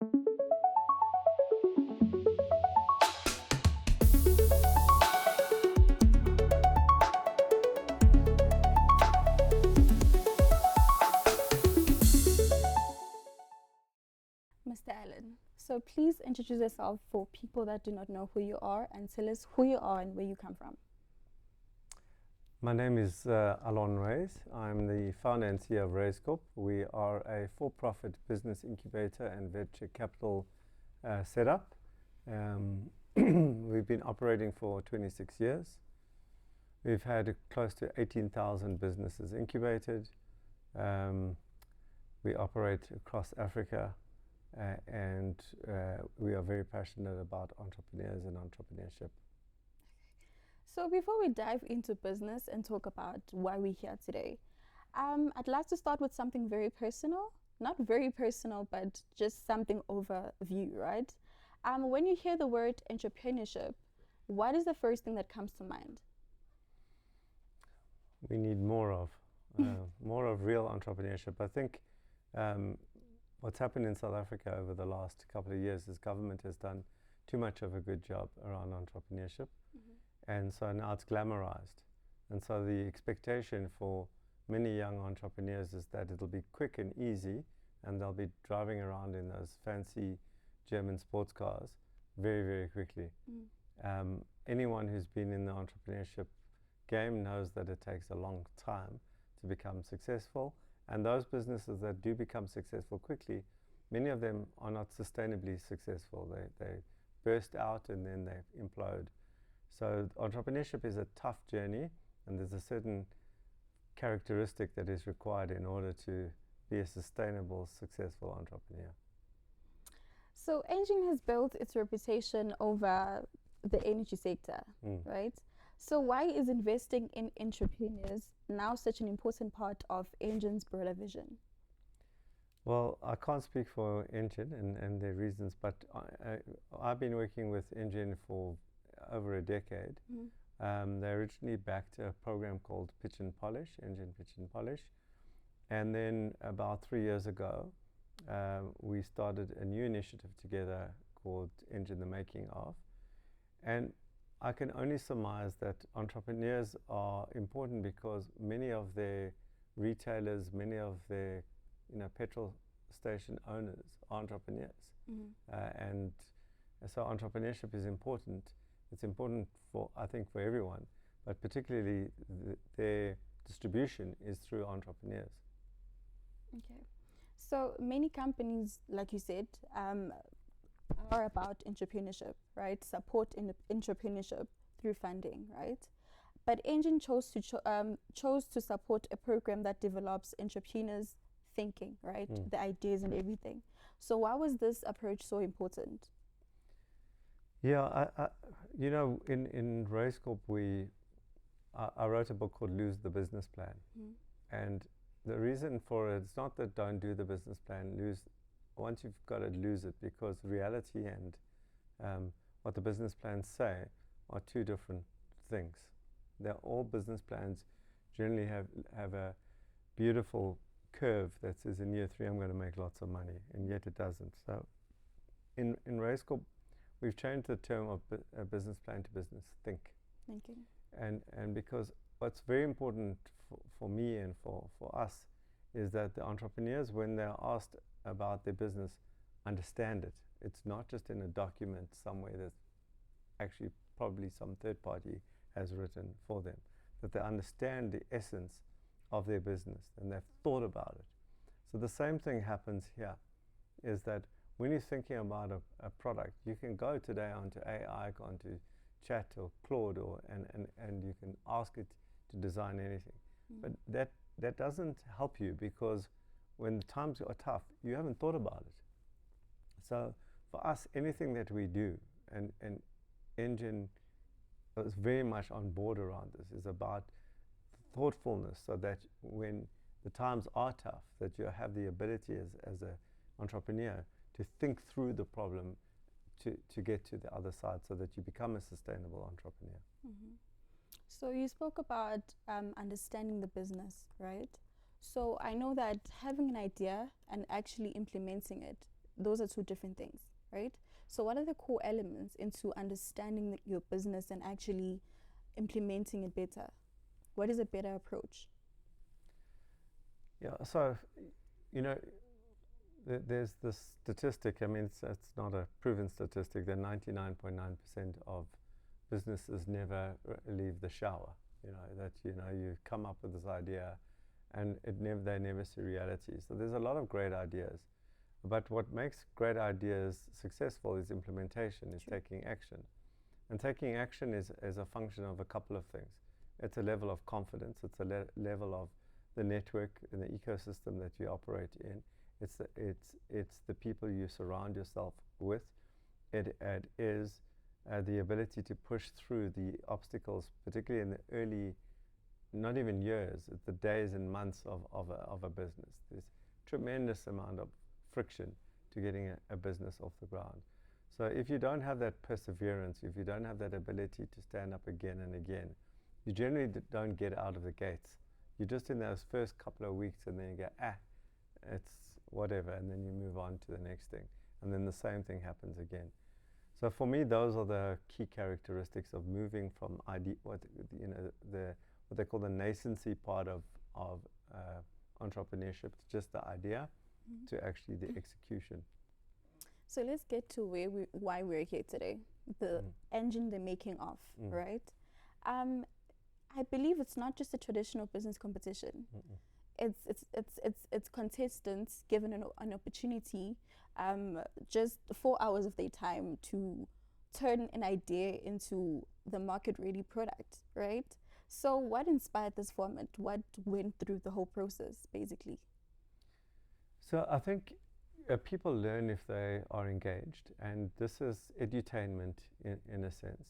Mr. Allon, so please introduce yourself for people that do not know who you are and tell us who you are and where you come from. My name is Allon Raiz. I'm the financier of Raiz Corp. We are a for-profit business incubator and venture capital setup. We've been operating for 26 years. We've had close to 18,000 businesses incubated. We operate across Africa. And we are very passionate about entrepreneurs and entrepreneurship. So before we dive into business and talk about why we're here today, I'd like to start with something very personal. Not very personal, but just something overview, right? When you hear the word entrepreneurship, what is the first thing that comes to mind? We need more of real entrepreneurship. I think what's happened in South Africa over the last couple of years is government has done too much of a good job around entrepreneurship. And so now it's glamorized. And so the expectation for many young entrepreneurs is that it'll be quick and easy, and they'll be driving around in those fancy German sports cars very, very quickly. Anyone who's been in the entrepreneurship game knows that it takes a long time to become successful. And those businesses that do become successful quickly, many of them are not sustainably successful. They burst out and then they implode. So entrepreneurship is a tough journey, and there's a certain characteristic that is required in order to be a sustainable, successful entrepreneur. So Engen has built its reputation over the energy sector, right? So why is investing in entrepreneurs now such an important part of Engen's broader vision? Well, I can't speak for Engen and their reasons, but I've been working with Engen for over a decade. They originally backed a program called Pitch and Polish, Engen Pitch and Polish. And then about 3 years ago, we started a new initiative together called Engen the Making Of. And I can only surmise that entrepreneurs are important because many of their retailers, many of their petrol station owners are entrepreneurs. And so entrepreneurship is important. It's important I think for everyone, but particularly their distribution is through entrepreneurs. Okay. So many companies, like you said, are about entrepreneurship, right? Support entrepreneurship through funding, right? But Engen chose to support a program that develops entrepreneurs' thinking, right? The ideas and everything. So why was this approach so important? Yeah, in Raiz Corp, I wrote a book called Lose the Business Plan. And the reason for it, it's not that don't do the business plan, once you've got it, lose it, because reality and what the business plans say are two different things. All business plans generally have a beautiful curve that says in year 3 I'm going to make lots of money, and yet it doesn't. So in Raiz Corp, we've changed the term of business plan to business thinking. And because what's very important for me and for us is that the entrepreneurs, when they're asked about their business, understand it. It's not just in a document somewhere that actually probably some third party has written for them, that they understand the essence of their business and they've thought about it. So the same thing happens here, is that when you're thinking about a product, you can go today onto AI, go onto Chat or Claude, and you can ask it to design anything. But that doesn't help you, because when the times are tough, you haven't thought about it. So for us, anything that we do, and Engen is very much on board around this, is about thoughtfulness, so that when the times are tough, that you have the ability as an entrepreneur to think through the problem to get to the other side, so that you become a sustainable entrepreneur. So you spoke about understanding the business, right? So I know that having an idea and actually implementing it those are two different things, right? So what are the core elements into understanding your business and actually implementing it better? What is a better approach? Yeah, so, there's this statistic. I mean, it's not a proven statistic that 99.9% of businesses never leave the shower. You come up with this idea and they never see reality. So there's a lot of great ideas. But what makes great ideas successful is implementation, is taking action. And taking action is a function of a couple of things. It's a level of confidence. It's a level of the network and the ecosystem that you operate in. It's the people you surround yourself with. It is the ability to push through the obstacles, particularly in the early, not even years, the days and months of a business. There's tremendous amount of friction to getting a business off the ground. So if you don't have that perseverance, if you don't have that ability to stand up again and again, you generally don't get out of the gates. You're just in those first couple of weeks, and then you go, it's whatever, and then you move on to the next thing. And then the same thing happens again. So for me, those are the key characteristics of moving from what they call the nascency part of entrepreneurship, just the idea, to actually the execution. So let's get to why we're here today. The engine they're making of, right? I believe it's not just a traditional business competition. It's contestants given an opportunity, just 4 hours of their time to turn an idea into the market-ready product, right? So what inspired this format? What went through the whole process, basically? So I think people learn if they are engaged, and this is edutainment in a sense.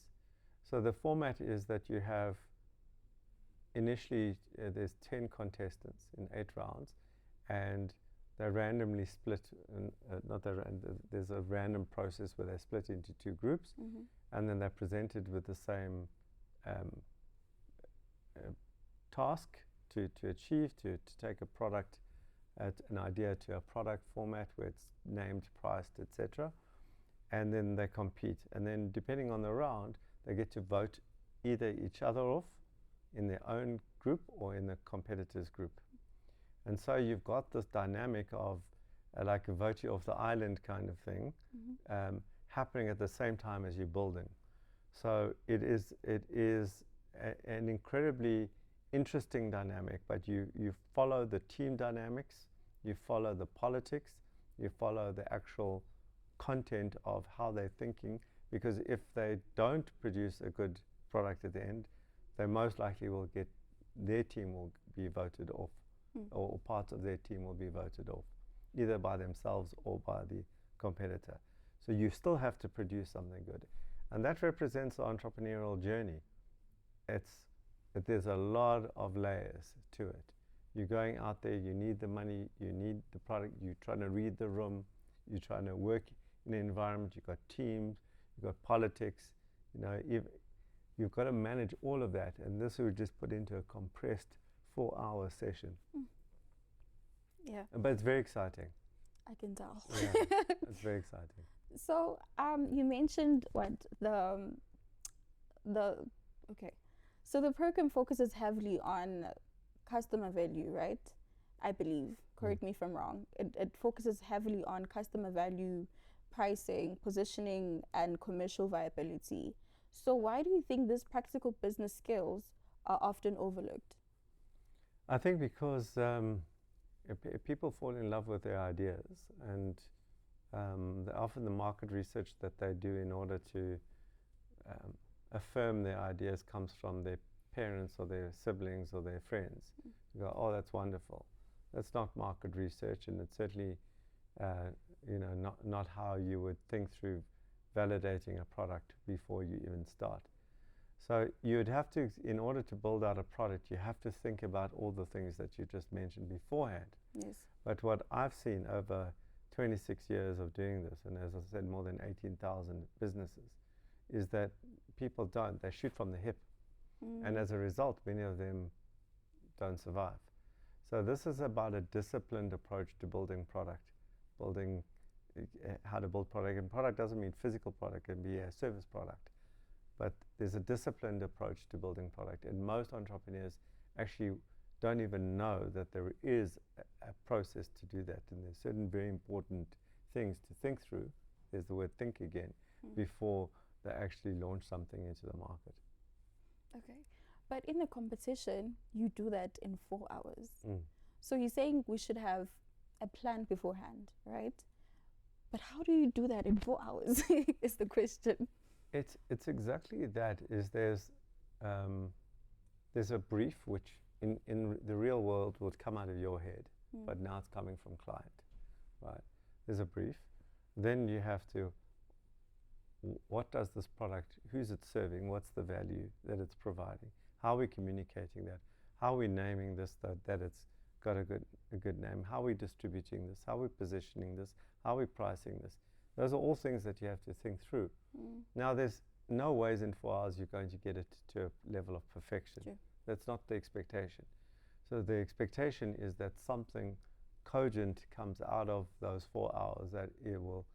So the format is that you have initially there's 10 contestants in 8 rounds, and they're randomly split. There's a random process where they're split into 2 groups, and then they're presented with the same task to achieve, to take a product, an idea to a product format where it's named, priced, etc. And then they compete. And then depending on the round, they get to vote either each other off in their own group or in the competitors group. And so you've got this dynamic of like a vote you off the island kind of thing happening at the same time as you're building. So it is an incredibly interesting dynamic, but you follow the team dynamics, you follow the politics, you follow the actual content of how they're thinking, because if they don't produce a good product at the end, they most likely will get, their team will be voted off, or parts of their team will be voted off, either by themselves or by the competitor. So you still have to produce something good. And that represents the entrepreneurial journey. There's a lot of layers to it. You're going out there, you need the money, you need the product, you're trying to read the room, you're trying to work in an environment, you've got teams, you've got politics, you've got to manage all of that, and this we just put into a compressed 4-hour session. Yeah. But it's very exciting. I can tell. Yeah, it's very exciting. So you mentioned So the program focuses heavily on customer value, right? I believe. Correct me if I'm wrong. It focuses heavily on customer value, pricing, positioning, and commercial viability. So why do you think these practical business skills are often overlooked? I think because people fall in love with their ideas, and often the market research that they do in order to affirm their ideas comes from their parents or their siblings or their friends. You go, oh, that's wonderful. That's not market research, and it's certainly not how you would think through validating a product before you even start. So you would have to, in order to build out a product, you have to think about all the things that you just mentioned beforehand. Yes. But what I've seen over 26 years of doing this, and as I said, more than 18,000 businesses, is that people don't. They shoot from the hip. And as a result, many of them don't survive. So this is about a disciplined approach to building product, building how to build product. And product doesn't mean physical product, it can be a service product. But there's a disciplined approach to building product. And most entrepreneurs actually don't even know that there is a process to do that. And there's certain very important things to think through. There's the word think again, before they actually launch something into the market. Okay. But in a competition, you do that in 4 hours. So you're saying we should have a plan beforehand, right? But how do you do that in 4 hours is the question. It's exactly that. There's a brief which in the real world would come out of your head, but now it's coming from client, right? There's a brief. Then you have to, what does this product, who's it serving, what's the value that it's providing, how are we communicating that, how are we naming this, that it's got a good name, how are we distributing this, how are we positioning this, how are we pricing this. Those are all things that you have to think through. Now there's no ways in 4 hours you're going to get it to a level of perfection. Sure. That's not the expectation. So the expectation is that something cogent comes out of those 4 hours, that it will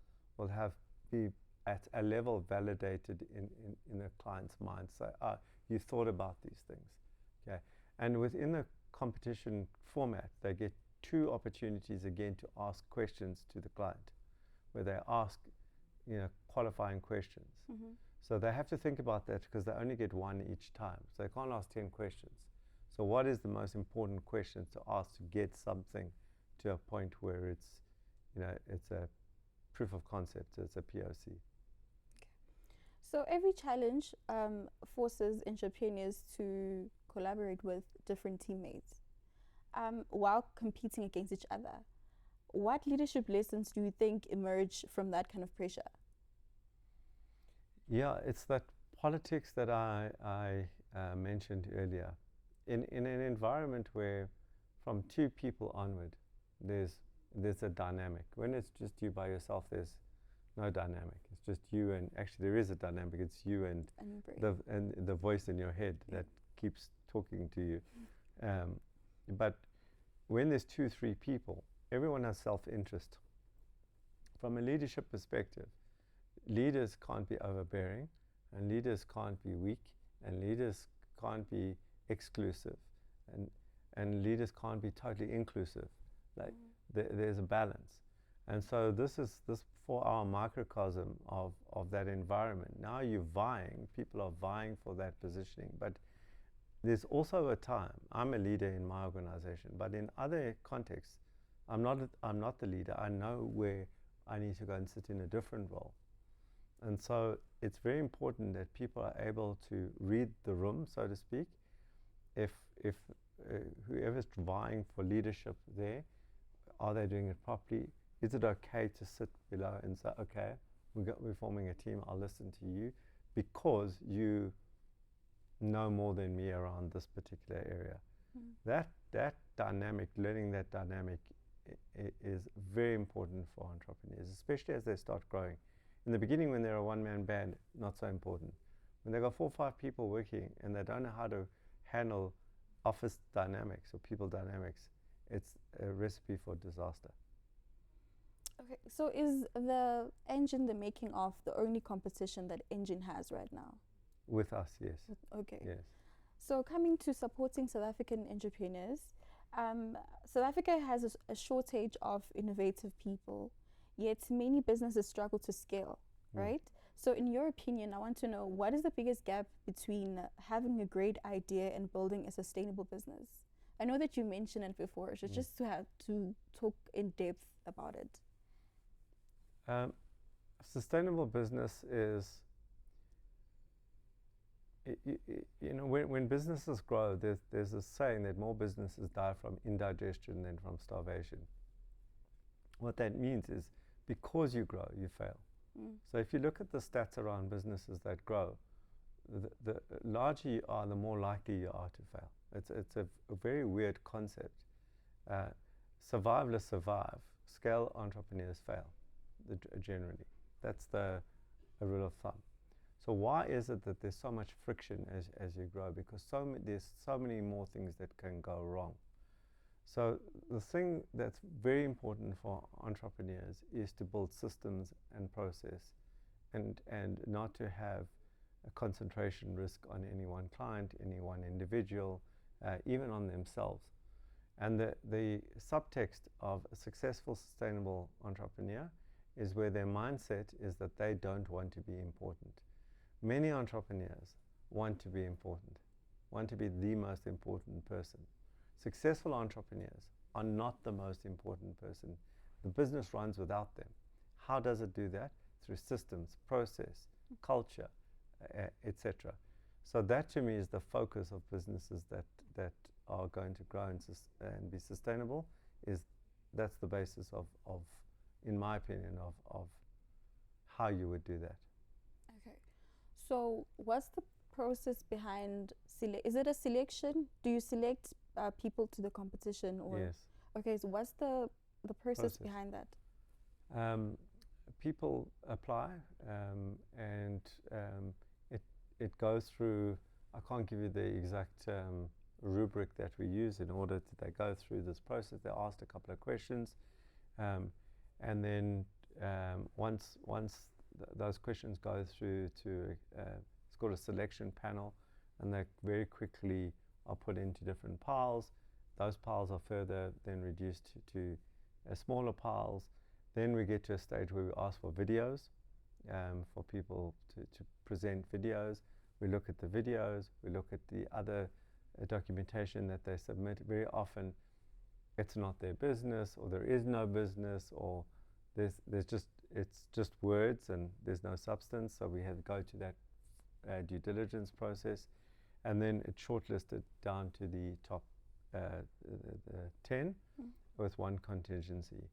be at a level validated in a client's mind. So you thought about these things. Okay. And within the competition format, they get 2 opportunities again to ask questions to the client, where they ask qualifying questions. So they have to think about that, because they only get 1 each time. So they can't ask 10 questions. So what is the most important question to ask to get something to a point where it's a proof of concept, it's a POC. Okay. So every challenge forces entrepreneurs to collaborate with different teammates while competing against each other. What leadership lessons do you think emerge from that kind of pressure? Yeah, it's that politics that I mentioned earlier. In an environment where from 2 people onward, there's a dynamic. When it's just you by yourself, there's no dynamic. It's just you, and actually there is a dynamic. It's you and the voice in your head that keeps talking to you. But when there's 2, 3 people, everyone has self-interest. From a leadership perspective, leaders can't be overbearing, and leaders can't be weak, and leaders can't be exclusive, and leaders can't be totally inclusive. Like there's a balance. And so this 4-hour microcosm of that environment. Now you're vying, people are vying for that positioning, but there's also a time, I'm a leader in my organization, but in other contexts, I'm not the leader. I know where I need to go and sit in a different role. And so it's very important that people are able to read the room, so to speak. If whoever's vying for leadership there, are they doing it properly? Is it okay to sit below and say, okay, we're forming a team, I'll listen to you, because you know more than me around this particular area. That dynamic, learning that dynamic is very important for entrepreneurs, especially as they start growing. In the beginning, when they're a one-man band, not so important. When they've got 4 or 5 people working and they don't know how to handle office dynamics or people dynamics, it's a recipe for disaster. Okay, so is the engine the making of the only competition that Engine has right now? With us, yes. Okay. Yes. So coming to supporting South African entrepreneurs, South Africa has a shortage of innovative people, yet many businesses struggle to scale, right? So in your opinion, I want to know, what is the biggest gap between having a great idea and building a sustainable business? I know that you mentioned it before, so just to have to talk in depth about it. Sustainable business is, when businesses grow, there's a saying that more businesses die from indigestion than from starvation. What that means is, because you grow, you fail. So if you look at the stats around businesses that grow, the larger you are, the more likely you are to fail. It's a very weird concept. Survivalists survive. Scale entrepreneurs fail, generally. That's a rule of thumb. So why is it that there's so much friction as you grow? Because there's so many more things that can go wrong. So the thing that's very important for entrepreneurs is to build systems and process, and not to have a concentration risk on any one client, any one individual, even on themselves. And the subtext of a successful, sustainable entrepreneur is where their mindset is that they don't want to be important. Many entrepreneurs want to be important, want to be the most important person. Successful entrepreneurs are not the most important person. The business runs without them. How does it do that? Through systems, process, culture, etc. So that to me is the focus of businesses that are going to grow and be sustainable. That's the basis of, in my opinion, of how you would do that. Okay. So what's the process behind is it a selection? Do you select people to the competition, or? Yes. Okay, so what's the process behind that? People apply, and it goes through. I can't give you the exact rubric that we use in order to they go through this process. They're asked a couple of questions, and then once those questions go through to it's called a selection panel, and they very quickly are put into different piles. Those piles are further then reduced to smaller piles. Then we get to a stage where we ask for videos, for people to present videos. We look at the videos, we look at the other documentation that they submit. Very often it's not their business, or there is no business, or it's just words and there's no substance. So we have to go to that due diligence process, and then it's shortlisted down to the top the 10 with one contingency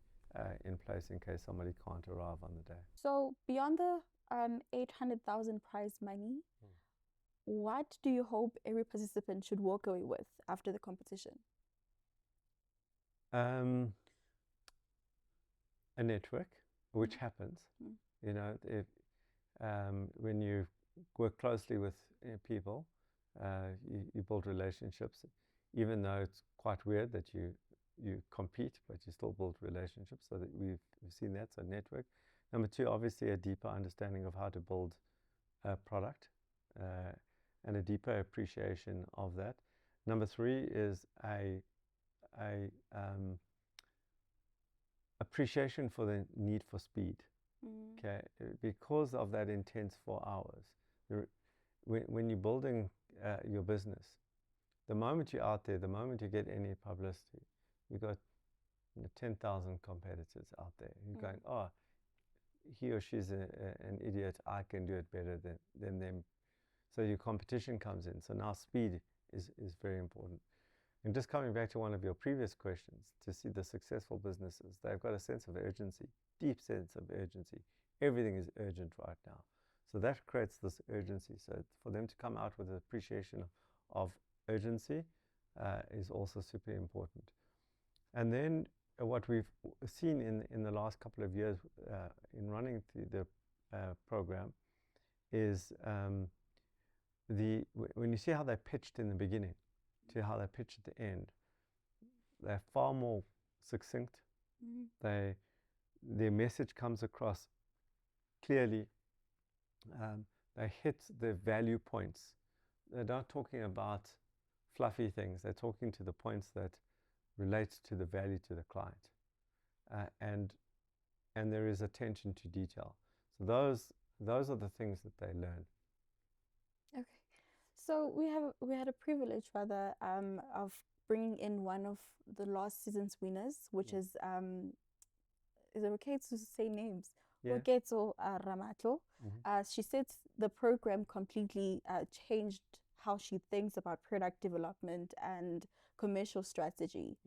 in place in case somebody can't arrive on the day. So beyond the 800,000 prize money, what do you hope every participant should walk away with after the competition? A network, which happens. You know, if when you work closely with people, you build relationships, even though it's quite weird that you compete, but you still build relationships. So that we've seen that. So network. Number two, obviously a deeper understanding of how to build a product, and a deeper appreciation of that. Number three is a appreciation for the need for speed. Okay, because of that intense 4 hours. When you're building your business, the moment you're out there, the moment you get any publicity, you've got 10,000 competitors out there. You're going, oh, he or she's an idiot. I can do it better than them. So your competition comes in. So now speed is very important. And just coming back to one of your previous questions, to see the successful businesses, they've got a sense of urgency, deep sense of urgency. Everything is urgent right now. So that creates this urgency. So for them to come out with an appreciation of urgency is also super important. And then what we've seen in the last couple of years in running the program is when you see how they pitched in the beginning to how they pitch at the end, they're far more succinct. Their message comes across clearly. They hit the value points. They're not talking about fluffy things. They're talking to the points that relate to the value to the client, and there is attention to detail. So those are the things that they learn. Okay. So we had a privilege, rather, of bringing in one of the last season's winners, which is it okay to say names? Yeah. Oketso Ramatlo. She said the program completely changed how she thinks about product development and commercial strategy.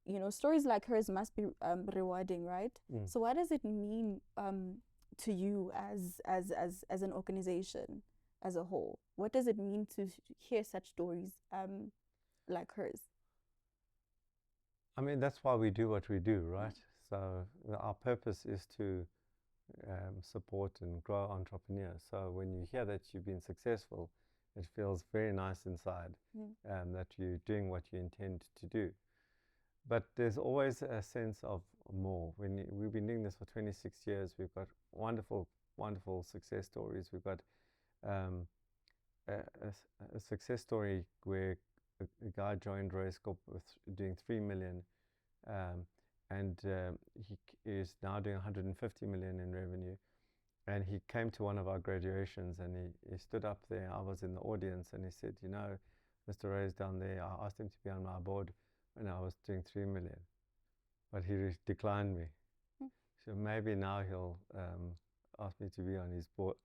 You know, stories like hers must be rewarding, right? So what does it mean to you as an organization as a whole? What does it mean to hear such stories like hers? I mean, that's why we do what we do, right? So our purpose is to support and grow entrepreneurs. So when you hear that you've been successful, it feels very nice inside, that you're doing what you intend to do. but there's always a sense of more. We've been doing this for 26 years. We've got wonderful, wonderful success stories. We've got um, a success story where a guy joined Raiz Corp with doing 3 million, and he is now doing 150 million in revenue. And he came to one of our graduations, and he stood up there. I was in the audience, and he said, you know, Mr. Raiz down there, I asked him to be on my board when I was doing 3 million, but he declined me. So maybe now he'll ask me to be on his board.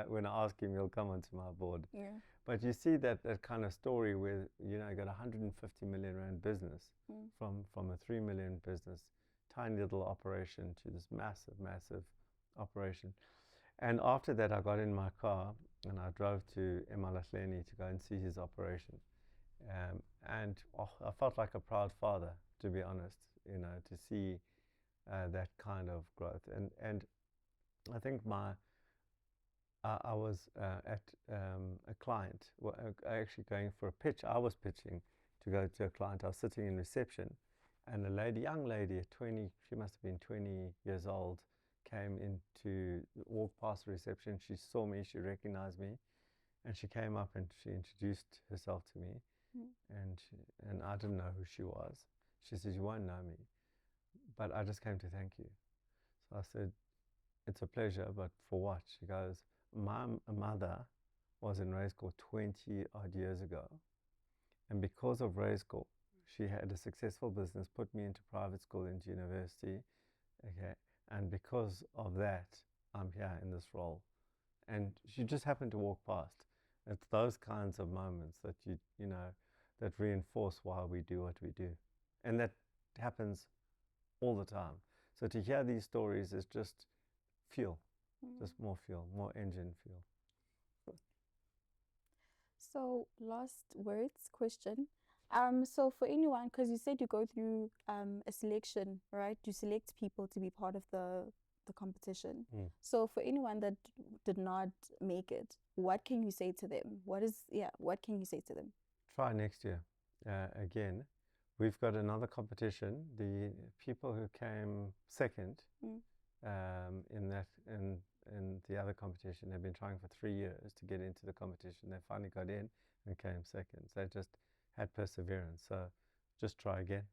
When I ask him, he'll come onto my board. Yeah. But you see that kind of story where, you know, you got 150 million rand business from a 3 million business, tiny little operation, to this massive, massive operation. And after that, I got in my car and I drove to Emalahleni to go and see his operation. And I felt like a proud father, to be honest, you know, to see that kind of growth. And I think I was at a client, actually going for a pitch. I was pitching to go to a client. I was sitting in reception, and a lady, young lady at 20, she must have been 20 years old, came in to walk past the reception. She saw me, she recognized me, and she came up and she introduced herself to me. And I didn't know who she was. She said, you won't know me, but I just came to thank you. So I said, it's a pleasure, but for what? She goes, my mother was in Raiz Corp 20 odd years ago, and because of Raiz Corp, she had a successful business, put me into private school, into university, okay, and because of that, I'm here in this role. And she just happened to walk past. It's those kinds of moments that you know, that reinforce why we do what we do. And that happens all the time. So to hear these stories is just fuel, just more fuel, more engine fuel. So last words question. So for anyone, because you said you go through a selection, right? You select people to be part of the competition. So for anyone that did not make it, what can you say to them? What can you say to them? Try next year. Again, we've got another competition. The people who came second in the other competition, they've been trying for 3 years to get into the competition. They finally got in and came second. So they just had perseverance. So just try again.